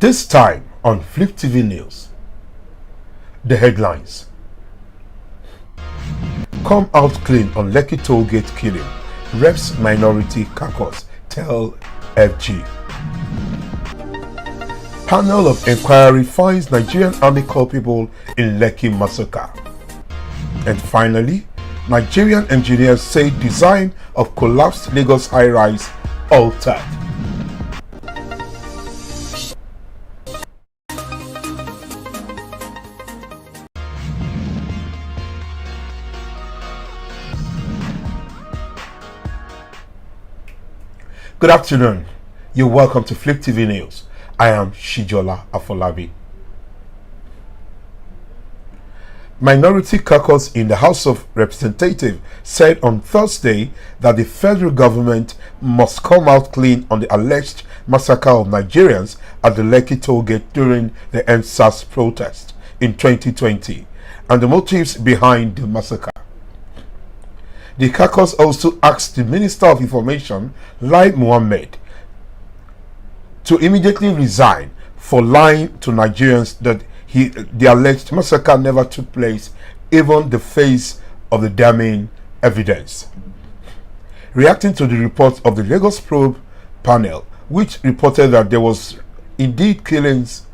This time on Fliptv News, the headlines. Come out clean on Lekki Tollgate killing. Reps minority caucus tell FG. Panel of inquiry finds Nigerian army culpable in Lekki massacre. And finally, Nigerian engineers say design of collapsed Lagos high-rise altered. Good afternoon. You're welcome to Fliptv News. I am Shijola Afolabi. Minority caucus in the House of Representatives said on Thursday that the federal government must come out clean on the alleged massacre of Nigerians at the Lekki Tollgate during the EndSARS protest in 2020 and the motives behind the massacre. The caucus also asked the Minister of Information, Lai Mohammed, to immediately resign for lying to Nigerians that the alleged massacre never took place, even in the face of the damning evidence. Reacting to the report of the Lagos Probe panel, which reported that there was indeed killings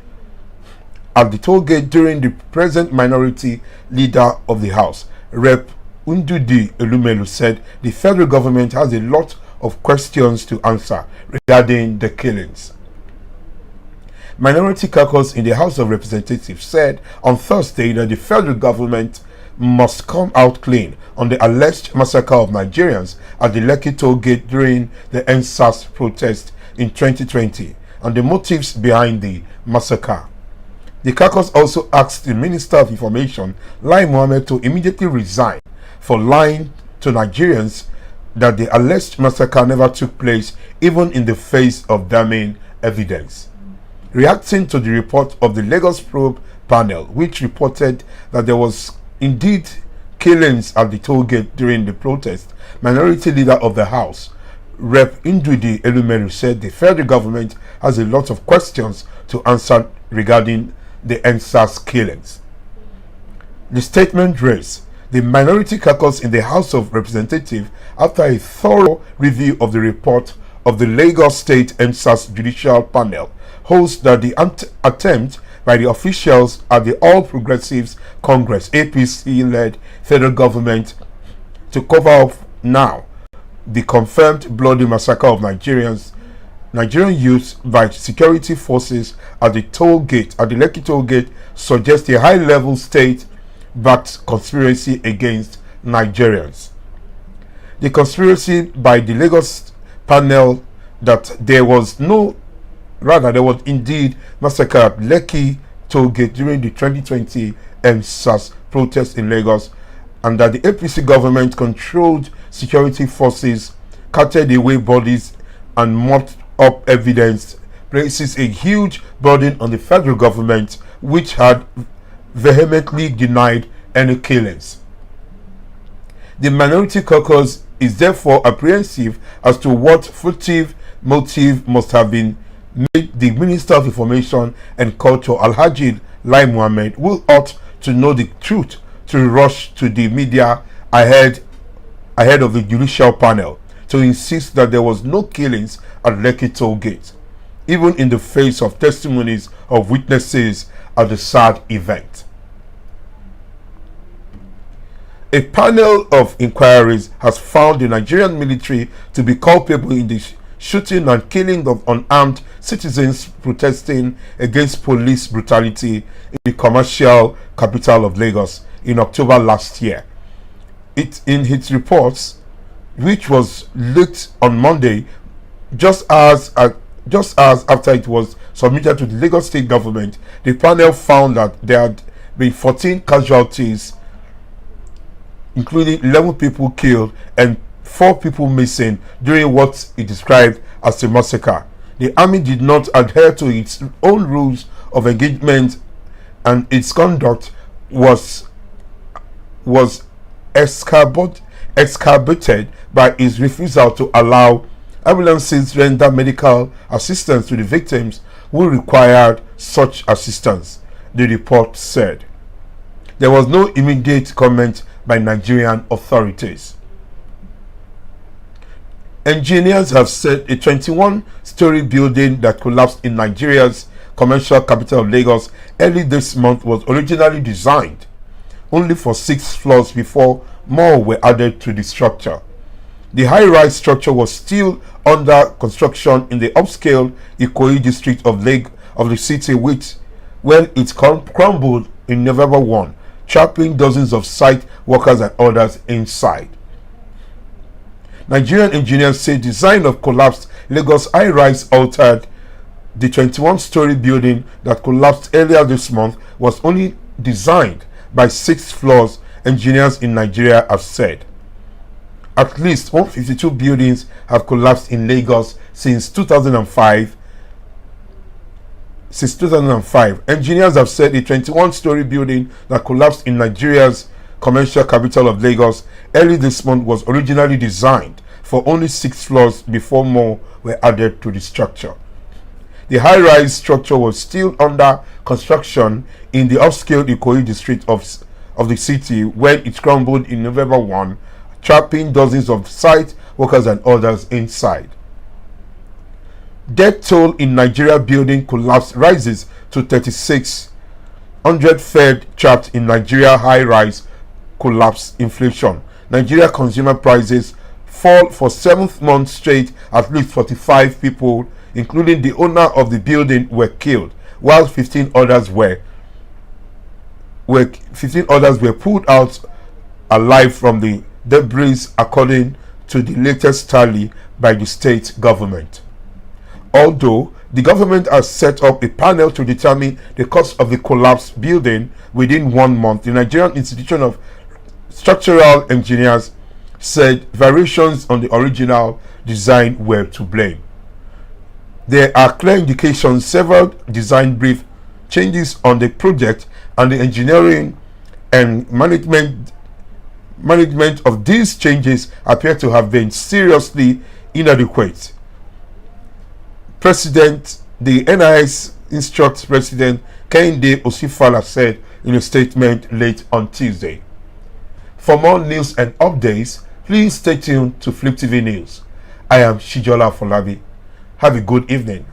at the toll gate during the present minority leader of the House, Rep. Ndudi Elumelu, said the federal government has a lot of questions to answer regarding the killings. Minority caucus in the House of Representatives said on Thursday that the federal government must come out clean on the alleged massacre of Nigerians at the Lekki Tollgate during the EndSARS protest in 2020 and the motives behind the massacre. The caucus also asked the Minister of Information, Lai Mohammed, to immediately resign for lying to Nigerians that the alleged massacre never took place, even in the face of damning evidence. Reacting to the report of the Lagos Probe panel, which reported that there was indeed killings at the toll gate during the protest, minority leader of the House, Rep. Ndudi Elumelu, said the federal government has a lot of questions to answer regarding the EndSARS killings. The statement reads, the minority caucus in the House of Representatives, after a thorough review of the report of the Lagos State EndSARS Judicial Panel, holds that the attempt by the officials at the All Progressives Congress (APC)-led federal government to cover up now the confirmed bloody massacre of Nigerian youth by security forces at the Lekki toll gate, suggests a high-level state-backed conspiracy against Nigerians. The conspiracy by the Lagos panel that there was indeed massacre at Lekki Tollgate during the 2020 EndSARS protest in Lagos, and that the APC government controlled security forces, carted away bodies, and mopped up evidence, places a huge burden on the federal government, which had vehemently denied any killings. The minority caucus is therefore apprehensive as to what furtive motive must have been made the Minister of Information and Culture, Alhaji Lai Mohammed, who ought to know the truth, to rush to the media ahead of the judicial panel to insist that there was no killings at Lekki Tollgate, even in the face of testimonies of witnesses at the sad event. A panel of inquiries has found the Nigerian military to be culpable in the shooting and killing of unarmed citizens protesting against police brutality in the commercial capital of Lagos in October last year. In its reports, which was leaked on Monday, just as after it was submitted to the Lagos state government, the panel found that there had been 14 casualties, including 11 people killed and 4 people missing during what it described as a massacre. The army did not adhere to its own rules of engagement, and its conduct was exacerbated by its refusal to allow ambulances render medical assistance to the victims who required such assistance, the report said. There was no immediate comment by Nigerian authorities. Engineers have said a 21-story building that collapsed in Nigeria's commercial capital of Lagos early this month was originally designed only for 6 floors before more were added to the structure. The high-rise structure was still under construction in the upscale Ikoyi district of the city, when it crumbled in November 1, trapping dozens of site workers and others inside. Nigerian engineers say design of collapsed Lagos high-rise altered. The 21-story building that collapsed earlier this month was only designed by 6 floors, engineers in Nigeria have said. At least 152 buildings have collapsed in Lagos since 2005. Engineers have said the 21-story building that collapsed in Nigeria's commercial capital of Lagos early this month was originally designed for only 6 floors before more were added to the structure. The high-rise structure was still under construction in the upscale Ikoyi district of the city when it crumbled in November 1, trapping dozens of site workers and others inside. Death toll in Nigeria building collapse rises to 36. 100 Fed trapped in Nigeria high-rise collapse. Inflation. Nigeria consumer prices fall for 7th month straight. At least 45 people, including the owner of the building, were killed, while 15 others were pulled out alive from the debris, according to the latest tally by the state government. Although the government has set up a panel to determine the cause of the collapsed building within 1 month, the Nigerian Institution of Structural Engineers said variations on the original design were to blame. There are clear indications several design brief changes on the project, and the engineering and management of these changes appear to have been seriously inadequate. The NIS Instruct President Kehinde Osifala said in a statement late on Tuesday. For more news and updates, please stay tuned to Fliptv News. I am Shijola Folabi. Have a good evening.